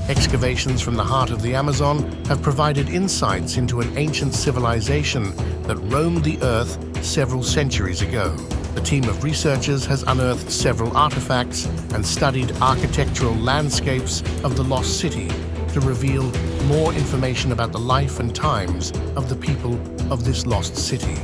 Excavations from the heart of the Amazon have provided insights into an ancient civilization that roamed the Earth several centuries ago. The team of researchers has unearthed several artifacts and studied architectural landscapes of the lost city to reveal more information about the life and times of the people of this lost city.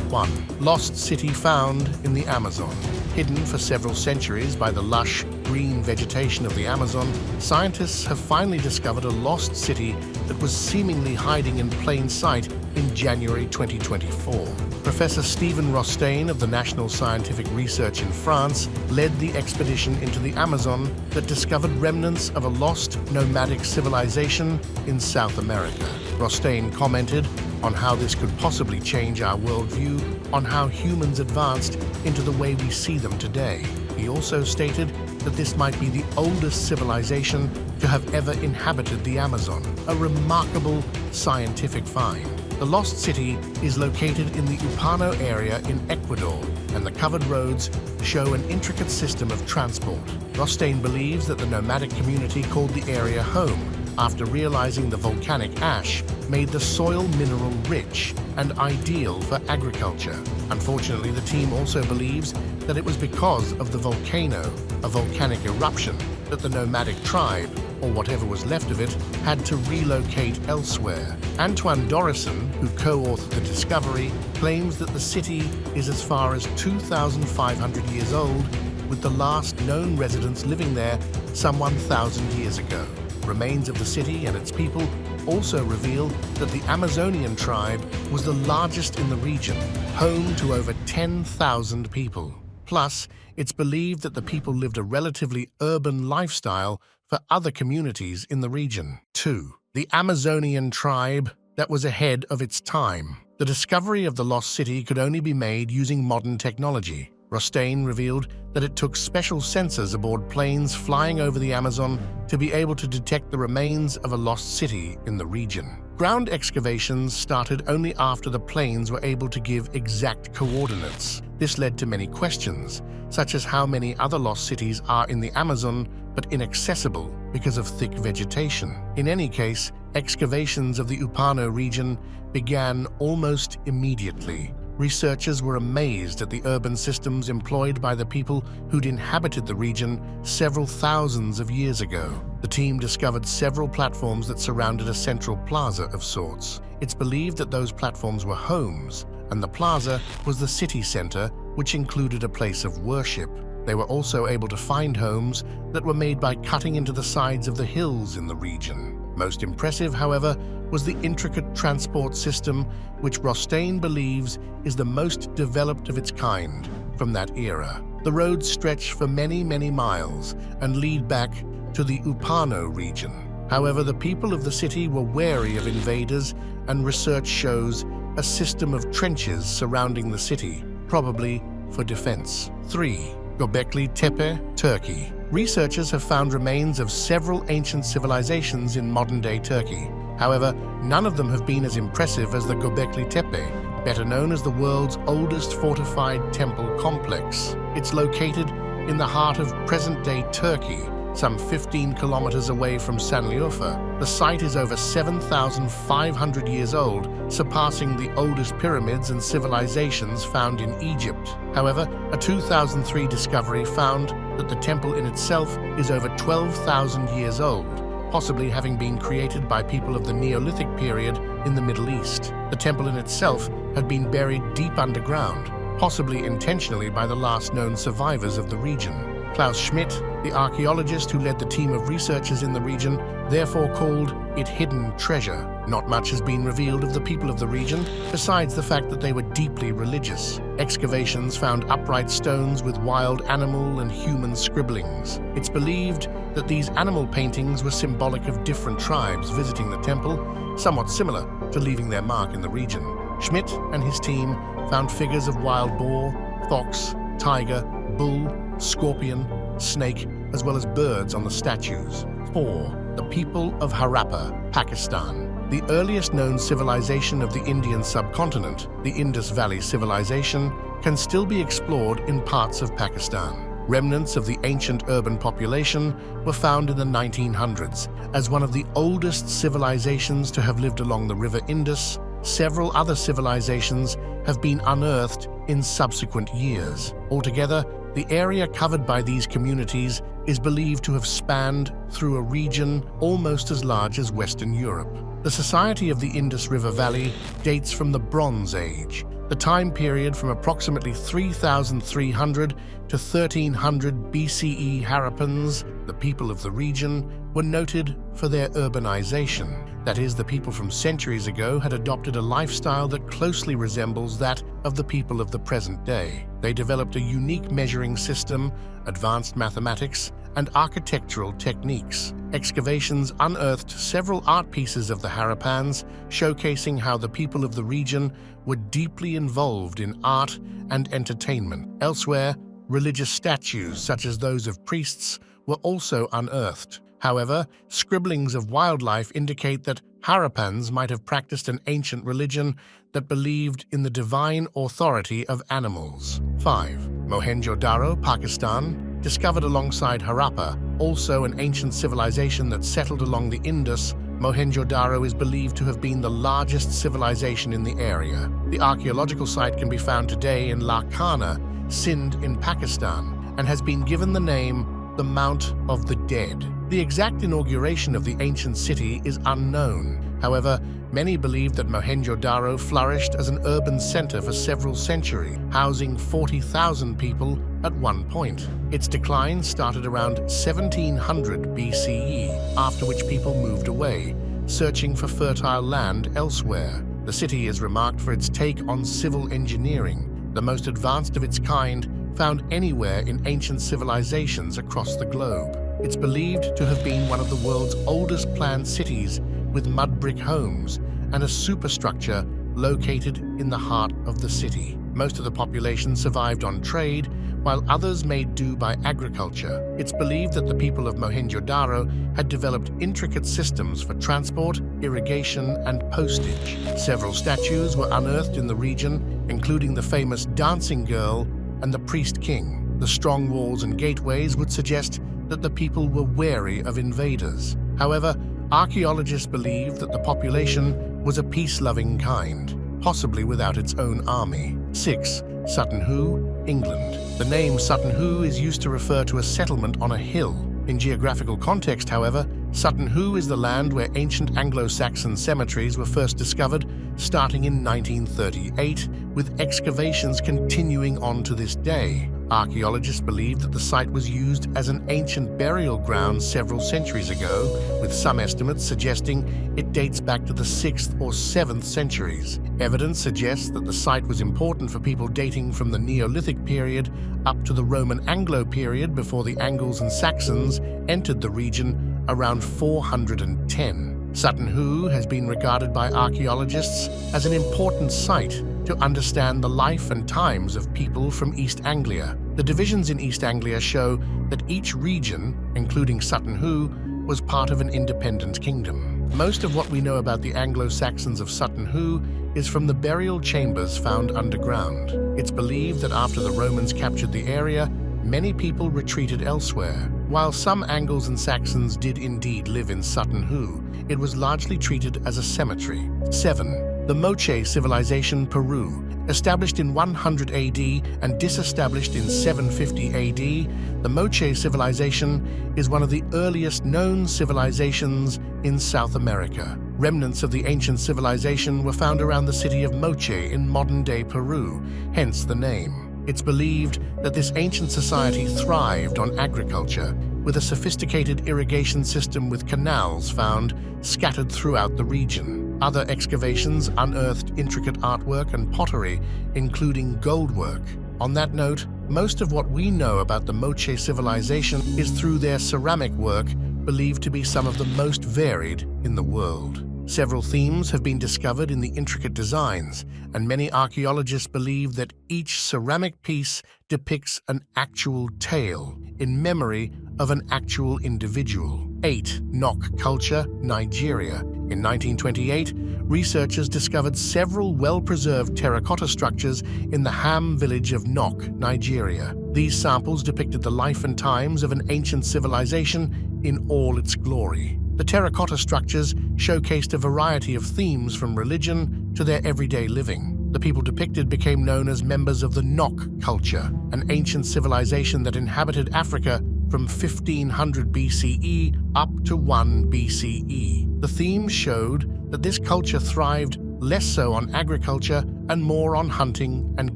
1. Lost city found in the Amazon. Hidden for several centuries by the lush, green vegetation of the Amazon, scientists have finally discovered a lost city that was seemingly hiding in plain sight in January 2024. Professor Stephen Rostaing of the National Scientific Research in France led the expedition into the Amazon that discovered remnants of a lost nomadic civilization in South America. Rostaing commented on how this could possibly change our worldview on how humans advanced into the way we see them today. He also stated that this might be the oldest civilization to have ever inhabited the Amazon, a remarkable scientific find. The lost city is located in the Upano area in Ecuador, and the covered roads show an intricate system of transport. Rostaing believes that the nomadic community called the area home after realizing the volcanic ash made the soil mineral rich and ideal for agriculture. Unfortunately, the team also believes that it was because of the volcano, a volcanic eruption, that the nomadic tribe, or whatever was left of it, had to relocate elsewhere. Antoine Dorison, who co-authored the discovery, claims that the city is as far as 2,500 years old, with the last known residents living there some 1,000 years ago. Remains of the city and its people also reveal that the Amazonian tribe was the largest in the region, home to over 10,000 people. Plus, it's believed that the people lived a relatively urban lifestyle for other communities in the region. 2. The Amazonian tribe that was ahead of its time. The discovery of the lost city could only be made using modern technology. Rostaing revealed that it took special sensors aboard planes flying over the Amazon to be able to detect the remains of a lost city in the region. Ground excavations started only after the planes were able to give exact coordinates. This led to many questions, such as how many other lost cities are in the Amazon but inaccessible because of thick vegetation. In any case, excavations of the Upano region began almost immediately. Researchers were amazed at the urban systems employed by the people who'd inhabited the region several thousands of years ago. The team discovered several platforms that surrounded a central plaza of sorts. It's believed that those platforms were homes, and the plaza was the city center, which included a place of worship. They were also able to find homes that were made by cutting into the sides of the hills in the region. Most impressive, however, was the intricate transport system, which Rostaing believes is the most developed of its kind from that era. The roads stretch for many, many miles and lead back to the Upano region. However, the people of the city were wary of invaders, and research shows a system of trenches surrounding the city, probably for defense. 3. Gocek Teepe, Turkey. Researchers have found remains of several ancient civilizations in modern-day Turkey. However, none of them have been as impressive as the Gocek Teepe, better known as the world's oldest fortified temple complex. It's located in the heart of present-day Turkey, some 15 kilometers away from Satanwho. The site is over 7,500 years old, surpassing the oldest pyramids and civilizations found in Egypt. However, a 2003 discovery found that the temple in itself is over 12,000 years old, possibly having been created by people of the Neolithic period in the Middle East. The temple in itself had been buried deep underground, possibly intentionally by the last known survivors of the region. Klaus Schmidt, the archaeologist who led the team of researchers in the region, therefore called it hidden treasure. Not much has been revealed of the people of the region, besides the fact that they were deeply religious. Excavations found upright stones with wild animal and human scribblings. It's believed that these animal paintings were symbolic of different tribes visiting the temple, somewhat similar to leaving their mark in the region. Schmidt and his team found figures of wild boar, fox, tiger, bull, scorpion, snake, as well as birds on the statues. 4. The People of Harapan, Pakistan. The earliest known civilization of the Indian subcontinent, the Indus Valley Civilization, can still be explored in parts of Pakistan. Remnants of the ancient urban population were found in the 1900s. As one of the oldest civilizations to have lived along the River Indus, several other civilizations have been unearthed in subsequent years. Altogether, the area covered by these communities is believed to have spanned through a region almost as large as Western Europe. The society of the Indus River Valley dates from the Bronze Age, the time period from approximately 3,300 to 1300 BCE. Harappans, the people of the region, were noted for their urbanization. That is, the people from centuries ago had adopted a lifestyle that closely resembles that of the people of the present day. They developed a unique measuring system, advanced mathematics, and architectural techniques. Excavations unearthed several art pieces of the Harappans, showcasing how the people of the region were deeply involved in art and entertainment. Elsewhere, religious statues, such as those of priests, were also unearthed. However, scribblings of wildlife indicate that Harappans might have practiced an ancient religion that believed in the divine authority of animals. 5. Mohenjodaro, Pakistan. Discovered alongside Harappa, also an ancient civilization that settled along the Indus, Mohenjodaro is believed to have been the largest civilization in the area. The archaeological site can be found today in Larkana, Sindh in Pakistan, and has been given the name the Mount of the Dead. The exact inauguration of the ancient city is unknown. However, many believe that Mohenjodaro flourished as an urban center for several centuries, housing 40,000 people at one point. Its decline started around 1700 BCE, after which people moved away, searching for fertile land elsewhere. The city is remarked for its take on civil engineering, the most advanced of its kind found anywhere in ancient civilizations across the globe. It's believed to have been one of the world's oldest planned cities, with mud brick homes and a superstructure located in the heart of the city. Most of the population survived on trade, while others made do by agriculture. It's believed that the people of Mohenjodaro had developed intricate systems for transport, irrigation, and postage. Several statues were unearthed in the region, including the famous dancing girl and the priest king. The strong walls and gateways would suggest that the people were wary of invaders. However, archaeologists believe that the population was a peace-loving kind, possibly without its own army. 6. Satanwho, England. The name Satanwho is used to refer to a settlement on a hill. In geographical context, however, Satanwho is the land where ancient Anglo-Saxon cemeteries were first discovered, starting in 1938, with excavations continuing on to this day. Archaeologists believe that the site was used as an ancient burial ground several centuries ago, with some estimates suggesting it dates back to the 6th or 7th centuries. Evidence suggests that the site was important for people dating from the Neolithic period up to the Roman Anglo period before the Angles and Saxons entered the region around 410. Satanwho has been regarded by archaeologists as an important site to understand the life and times of people from East Anglia. The divisions in East Anglia show that each region, including Satanwho, was part of an independent kingdom. Most of what we know about the Anglo-Saxons of Satanwho is from the burial chambers found underground. It's believed that after the Romans captured the area, many people retreated elsewhere. While some Angles and Saxons did indeed live in Satanwho, it was largely treated as a cemetery. 7. The Moche Civilization, Peru. Established in 100 AD and disestablished in 750 AD, the Moche Civilization is one of the earliest known civilizations in South America. Remnants of the ancient civilization were found around the city of Moche in modern-day Peru, hence the name. It's believed that this ancient society thrived on agriculture, with a sophisticated irrigation system with canals found scattered throughout the region. Other excavations unearthed intricate artwork and pottery, including goldwork. On that note, most of what we know about the Moche civilization is through their ceramic work, believed to be some of the most varied in the world. Several themes have been discovered in the intricate designs, and many archaeologists believe that each ceramic piece depicts an actual tale in memory of an actual individual. 8. Nok Culture, Nigeria. In 1928, researchers discovered several well-preserved terracotta structures in the Ham village of Nok, Nigeria. These samples depicted the life and times of an ancient civilization in all its glory. The terracotta structures showcased a variety of themes from religion to their everyday living. The people depicted became known as members of the Nok culture, an ancient civilization that inhabited Africa from 1500 BCE up to 1 BCE. The themes showed that this culture thrived less so on agriculture and more on hunting and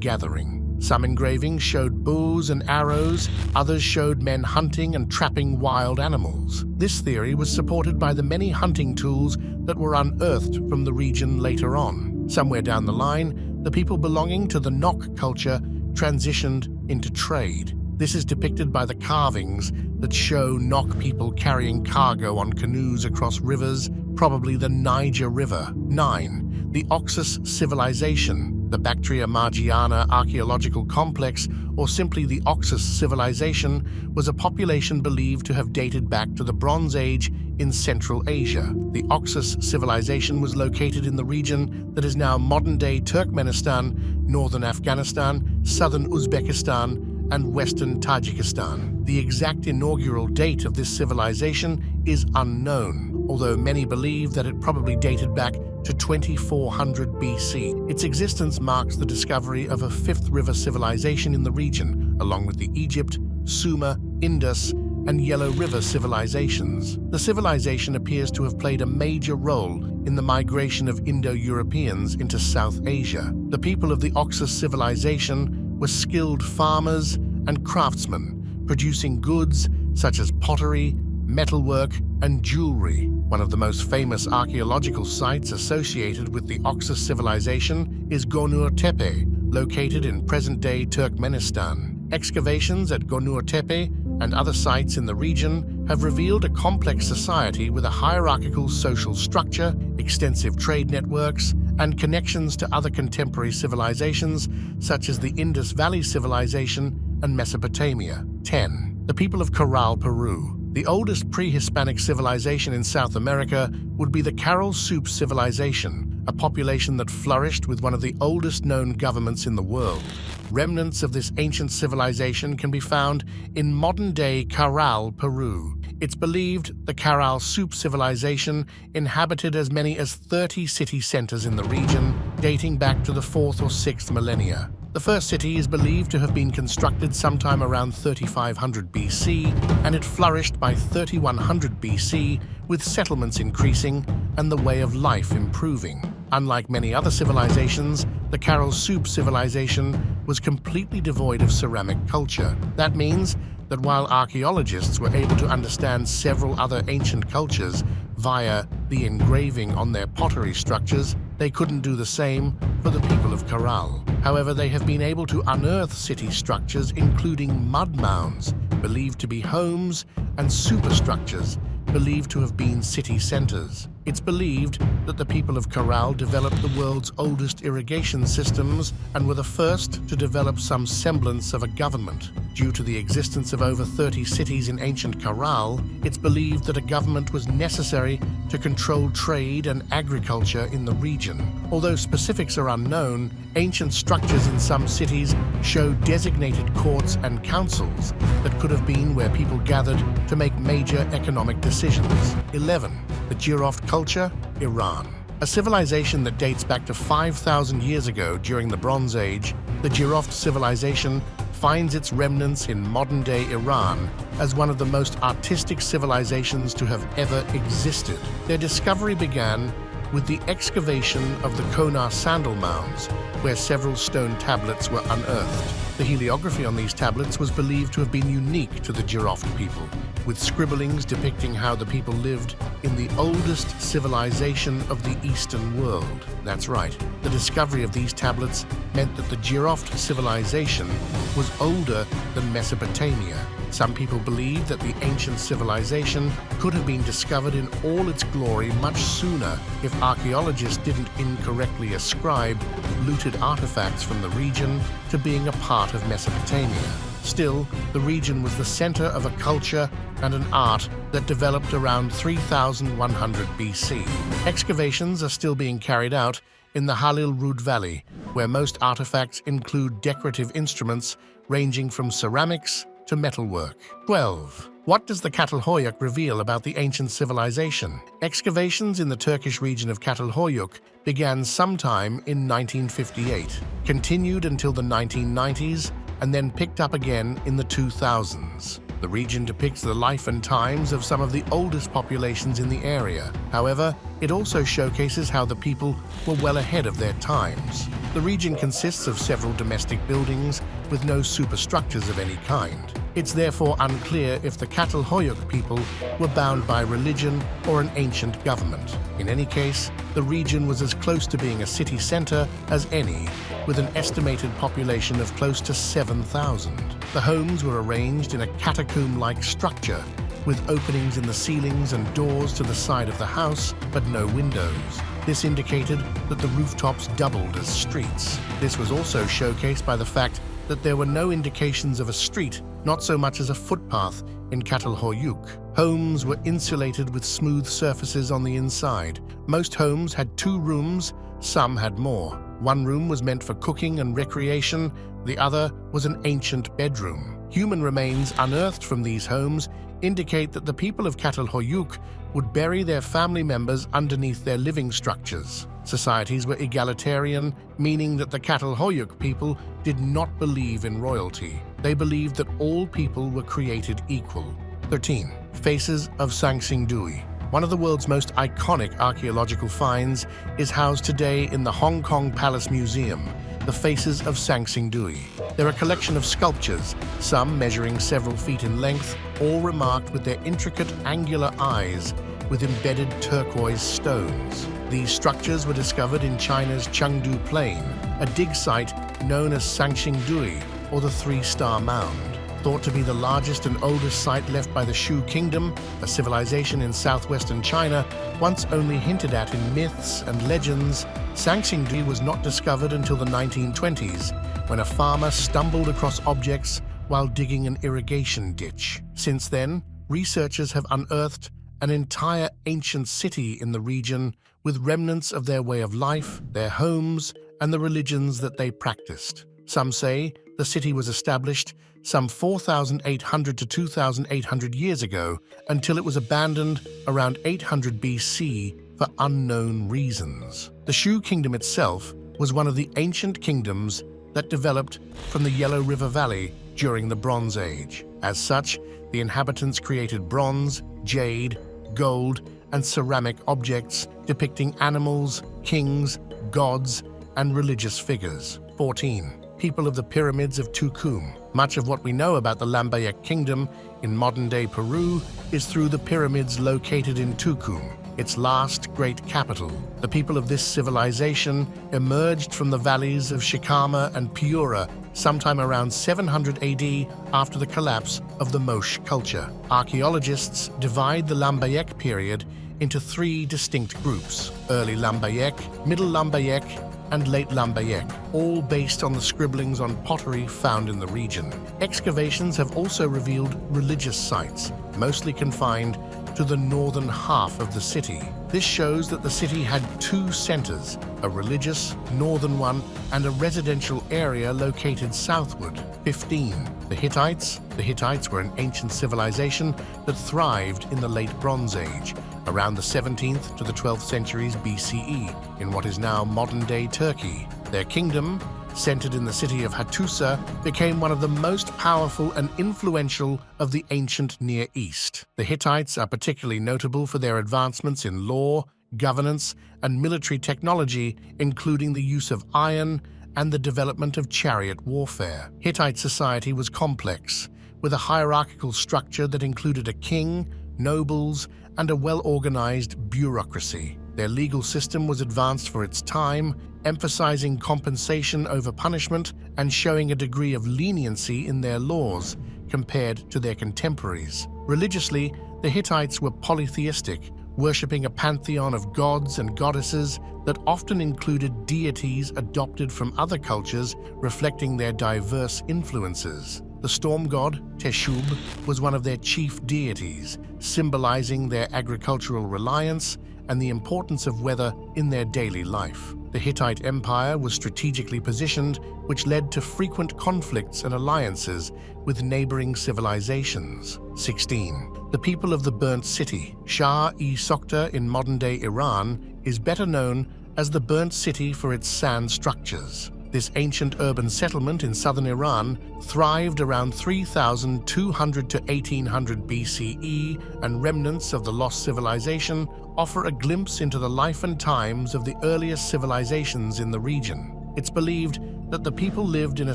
gathering. Some engravings showed bows and arrows, others showed men hunting and trapping wild animals. This theory was supported by the many hunting tools that were unearthed from the region later on. Somewhere down the line, the people belonging to the Nok culture transitioned into trade. This is depicted by the carvings that show Nok people carrying cargo on canoes across rivers, probably the Niger River. 9. The Oxus Civilization. The Bactria Margiana archaeological complex, or simply the Oxus Civilization, was a population believed to have dated back to the Bronze Age in Central Asia. The Oxus Civilization was located in the region that is now modern-day Turkmenistan, northern Afghanistan, southern Uzbekistan, and western Tajikistan. The exact inaugural date of this civilization is unknown, although many believe that it probably dated back to 2400 BC. Its existence marks the discovery of a fifth river civilization in the region, along with the Egypt, Sumer, Indus, and Yellow River civilizations. The civilization appears to have played a major role in the migration of Indo-Europeans into South Asia. The people of the Oxus Civilization were skilled farmers and craftsmen, producing goods such as pottery, metalwork, and jewelry. One of the most famous archaeological sites associated with the Oxus Civilization is Gunung Teepe, located in present-day Turkmenistan. Excavations at Gunung Teepe and other sites in the region have revealed a complex society with a hierarchical social structure, extensive trade networks, and connections to other contemporary civilizations such as the Indus Valley Civilization and Mesopotamia. 10. The people of Caral, Peru. The oldest pre-Hispanic civilization in South America would be the Catalhoyuk civilization, a population that flourished with one of the oldest known governments in the world. Remnants of this ancient civilization can be found in modern-day Caral, Peru. It's believed the Catalhoyuk civilization inhabited as many as 30 city centers in the region, dating back to the 4th or 6th millennia. The first city is believed to have been constructed sometime around 3500 BC, and it flourished by 3100 BC, with settlements increasing and the way of life improving. Unlike many other civilizations, the Catalhoyuk civilization was completely devoid of ceramic culture. That means that while archaeologists were able to understand several other ancient cultures via the engraving on their pottery structures, they couldn't do the same for the people of Caral. However, they have been able to unearth city structures, including mud mounds, believed to be homes, and superstructures, believed to have been city centers. It's believed that the people of Caral developed the world's oldest irrigation systems and were the first to develop some semblance of a government. Due to the existence of over 30 cities in ancient Caral, it's believed that a government was necessary to control trade and agriculture in the region. Although specifics are unknown, ancient structures in some cities show designated courts and councils that could have been where people gathered to make major economic decisions. 11. The Girof Culture, Iran. A civilization that dates back to 5,000 years ago during the Bronze Age, the Girof Civilization finds its remnants in modern-day Iran as one of the most artistic civilizations to have ever existed. Their discovery began with the excavation of the Konar sandal mounds, where several stone tablets were unearthed. The heliography on these tablets was believed to have been unique to the Girof people, with scribblings depicting how the people lived in the oldest civilization of the Eastern world. That's right, the discovery of these tablets meant that the Girof civilization was older than Mesopotamia. Some people believe that the ancient civilization could have been discovered in all its glory much sooner if archaeologists didn't incorrectly ascribe looted artifacts from the region to being a part of Mesopotamia. Still, the region was the center of a culture and an art that developed around 3100 BC. Excavations are still being carried out in the Halil Rud Valley, where most artifacts include decorative instruments ranging from ceramics to metalwork. 12. What does the Catalhoyuk reveal about the ancient civilization? Excavations in the Turkish region of Catalhoyuk began sometime in 1958, continued until the 1990s, and then picked up again in the 2000s. The region depicts the life and times of some of the oldest populations in the area. However, it also showcases how the people were well ahead of their times. The region consists of several domestic buildings with no superstructures of any kind. It's therefore unclear if the Catalhoyuk people were bound by religion or an ancient government. In any case, the region was as close to being a city center as any, with an estimated population of close to 7,000. The homes were arranged in a catacomb-like structure, with openings in the ceilings and doors to the side of the house, but no windows. This indicated that the rooftops doubled as streets. This was also showcased by the fact that there were no indications of a street, not so much as a footpath, in Catalhoyuk. Homes were insulated with smooth surfaces on the inside. Most homes had 2 rooms, some had more. One room was meant for cooking and recreation, the other was an ancient bedroom. Human remains unearthed from these homes indicate that the people of Catalhoyuk would bury their family members underneath their living structures. Societies were egalitarian, meaning that the Catalhoyuk people did not believe in royalty. They believed that all people were created equal. 13. Faces of Shanxi. One of the world's most iconic archaeological finds is housed today in the Hong Kong Palace Museum, the Faces of Shanxi. They're a collection of sculptures, some measuring several feet in length, all remarked with their intricate angular eyes with embedded turquoise stones. These structures were discovered in China's Chengdu Plain, a dig site known as Shanxi, or the 3-Star Mound. Thought to be the largest and oldest site left by the Shu Kingdom, a civilization in southwestern China, once only hinted at in myths and legends, Shanxi was not discovered until the 1920s, when a farmer stumbled across objects while digging an irrigation ditch. Since then, researchers have unearthed an entire ancient city in the region with remnants of their way of life, their homes, and the religions that they practiced. Some say the city was established some 4,800 to 2,800 years ago until it was abandoned around 800 BC for unknown reasons. The Shu Kingdom itself was one of the ancient kingdoms that developed from the Yellow River Valley during the Bronze Age. As such, the inhabitants created bronze, jade, gold, and ceramic objects depicting animals, kings, gods, and religious figures. 14. People of the pyramids of Tukum. Much of what we know about the Lambayeque Kingdom in modern-day Peru is through the pyramids located in Tukum, its last great capital. The people of this civilization emerged from the valleys of Shikama and Piura sometime around 700 AD after the collapse of the Moche culture. Archaeologists divide the Lambayeque period into 3 distinct groups: early Lambayeque, middle Lambayeque, and late Lambayeque, all based on the scribblings on pottery found in the region. Excavations have also revealed religious sites, mostly confined to the northern half of the city. This shows that the city had 2 centers, a religious, northern one, and a residential area located southward. 15. The Hittites. The Hittites were an ancient civilization that thrived in the late Bronze Age, around the 17th to the 12th centuries BCE, in what is now modern-day Turkey. Their kingdom, centered in the city of Hattusa, became one of the most powerful and influential of the ancient Near East. The Hittites are particularly notable for their advancements in law, governance, and military technology, including the use of iron and the development of chariot warfare. Hittite society was complex, with a hierarchical structure that included a king, nobles, and a well-organized bureaucracy. Their legal system was advanced for its time, emphasizing compensation over punishment and showing a degree of leniency in their laws compared to their contemporaries. Religiously, the Hittites were polytheistic, worshipping a pantheon of gods and goddesses that often included deities adopted from other cultures, reflecting their diverse influences. The storm god, Teshub, was one of their chief deities, symbolizing their agricultural reliance and the importance of weather in their daily life. The Hittite Empire was strategically positioned, which led to frequent conflicts and alliances with neighboring civilizations. 16. The people of the Burnt City, Shah-e-Sokta in modern-day Iran, is better known as the Burnt City for its sand structures. This ancient urban settlement in southern Iran thrived around 3200 to 1800 BCE, and remnants of the lost civilization offer a glimpse into the life and times of the earliest civilizations in the region. It's believed that the people lived in a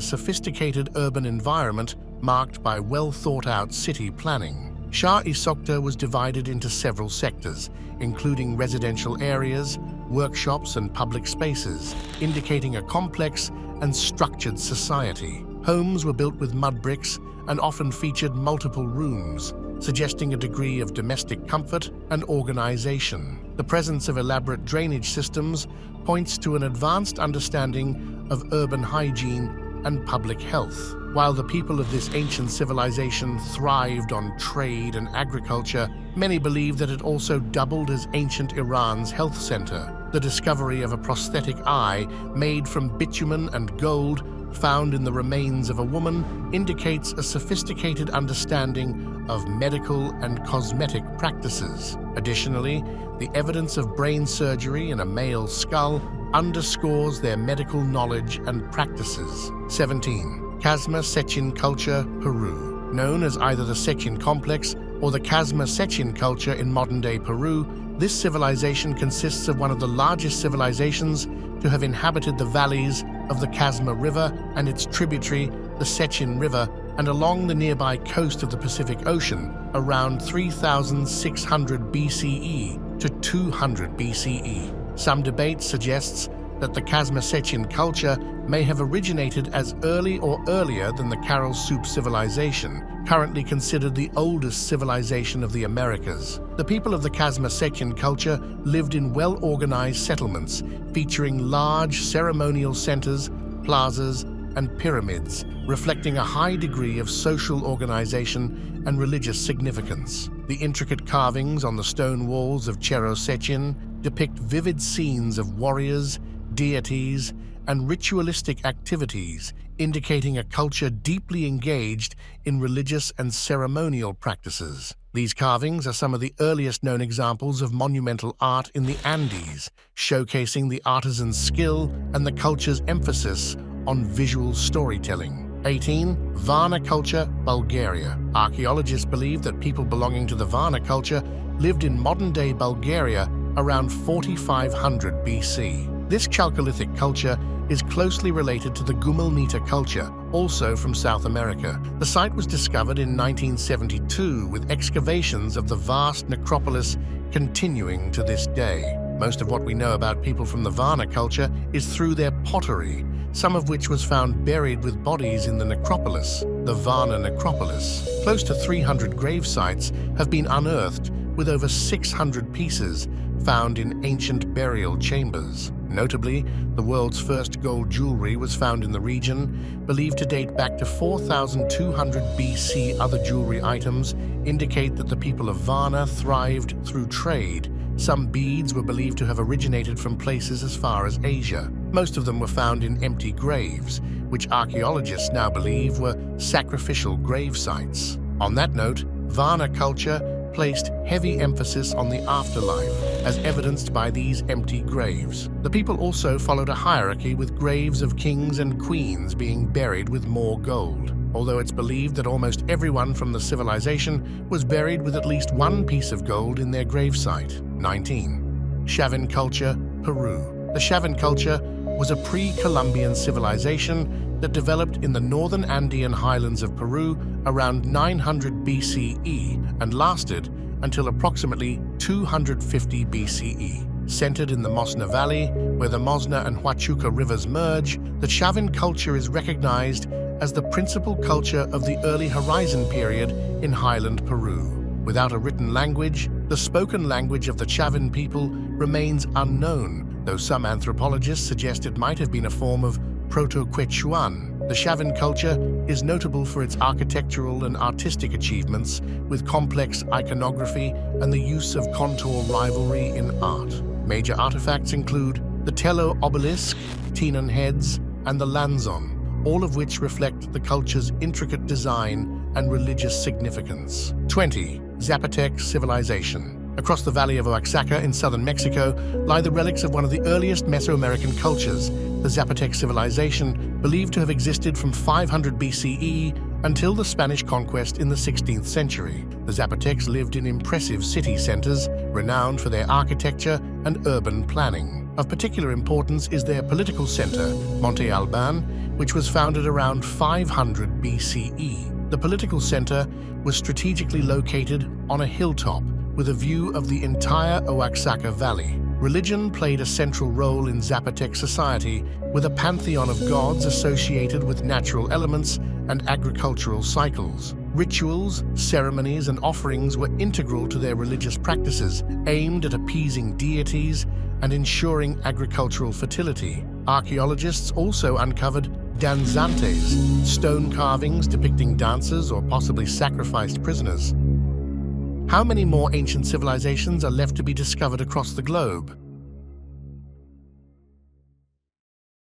sophisticated urban environment marked by well-thought-out city planning. Shah-e-Sokta was divided into several sectors, including residential areas, workshops, and public spaces, indicating a complex and structured society. Homes were built with mud bricks and often featured multiple rooms, suggesting a degree of domestic comfort and organization. The presence of elaborate drainage systems points to an advanced understanding of urban hygiene and public health. While the people of this ancient civilization thrived on trade and agriculture, many believe that it also doubled as ancient Iran's health center. The discovery of a prosthetic eye made from bitumen and gold found in the remains of a woman indicates a sophisticated understanding of medical and cosmetic practices. Additionally, the evidence of brain surgery in a male skull underscores their medical knowledge and practices. 17. Chasma Sechin Culture, Peru. Known as either the Sechin Complex or the Chasma Sechin Culture in modern-day Peru, this civilization consists of one of the largest civilizations to have inhabited the valleys of the Chasma River and its tributary, the Sechin River, and along the nearby coast of the Pacific Ocean around 3600 BCE to 200 BCE. Some debate suggests that the Chasma Sechin culture may have originated as early or earlier than the Catalhoyuk civilization, currently considered the oldest civilization of the Americas. The people of the Chasma Sechin culture lived in well-organized settlements, featuring large ceremonial centers, plazas, and pyramids, reflecting a high degree of social organization and religious significance. The intricate carvings on the stone walls of Chero Sechin depict vivid scenes of warriors, deities, and ritualistic activities, indicating a culture deeply engaged in religious and ceremonial practices. These carvings are some of the earliest known examples of monumental art in the Andes, showcasing the artisan's skill and the culture's emphasis on visual storytelling. 18. Vana Culture, Bulgaria. Archaeologists believe that people belonging to the Vana culture lived in modern-day Bulgaria around 4500 BC. This Chalcolithic culture is closely related to the Gumelnita culture, also from South America. The site was discovered in 1972, with excavations of the vast necropolis continuing to this day. Most of what we know about people from the Vana culture is through their pottery, some of which was found buried with bodies in the necropolis, the Vana necropolis. Close to 300 grave sites have been unearthed, with over 600 pieces found in ancient burial chambers. Notably, the world's first gold jewelry was found in the region, believed to date back to 4200 BC. Other jewelry items indicate that the people of Vana thrived through trade. Some beads were believed to have originated from places as far as Asia. Most of them were found in empty graves, which archaeologists now believe were sacrificial grave sites. On that note, Vana culture placed heavy emphasis on the afterlife, as evidenced by these empty graves. The people also followed a hierarchy, with graves of kings and queens being buried with more gold. Although it's believed that almost everyone from the civilization was buried with at least one piece of gold in their gravesite. 19. Chavin Culture, Peru. The Chavin culture was a pre-Columbian civilization that developed in the northern Andean highlands of Peru around 900 BCE and lasted until approximately 250 BCE. Centered in the Mosna Valley, where the Mosna and Huachuca rivers merge, the Chavin culture is recognized as the principal culture of the early Horizon period in highland Peru. Without a written language, the spoken language of the Chavin people remains unknown, though some anthropologists suggest it might have been a form of Proto-Quechuan. The Chavin culture is notable for its architectural and artistic achievements with complex iconography and the use of contour rivalry in art. Major artifacts include the Tello obelisk, Tinan heads, and the Lanzon, all of which reflect the culture's intricate design and religious significance. 20. Zapc Civilization. Across the valley of Oaxaca in southern Mexico lie the relics of one of the earliest Mesoamerican cultures, the Zapc Civilization, believed to have existed from 500 BCE until the Spanish conquest in the 16th century. The Zapotecs lived in impressive city centers, renowned for their architecture and urban planning. Of particular importance is their political center, Monte Alban, which was founded around 500 BCE. The political center was strategically located on a hilltop with a view of the entire Oaxaca Valley. Religion played a central role in Zapotec society, with a pantheon of gods associated with natural elements and agricultural cycles. Rituals, ceremonies, and offerings were integral to their religious practices, aimed at appeasing deities and ensuring agricultural fertility. Archaeologists also uncovered danzantes, stone carvings depicting dancers or possibly sacrificed prisoners. How many more ancient civilizations are left to be discovered across the globe?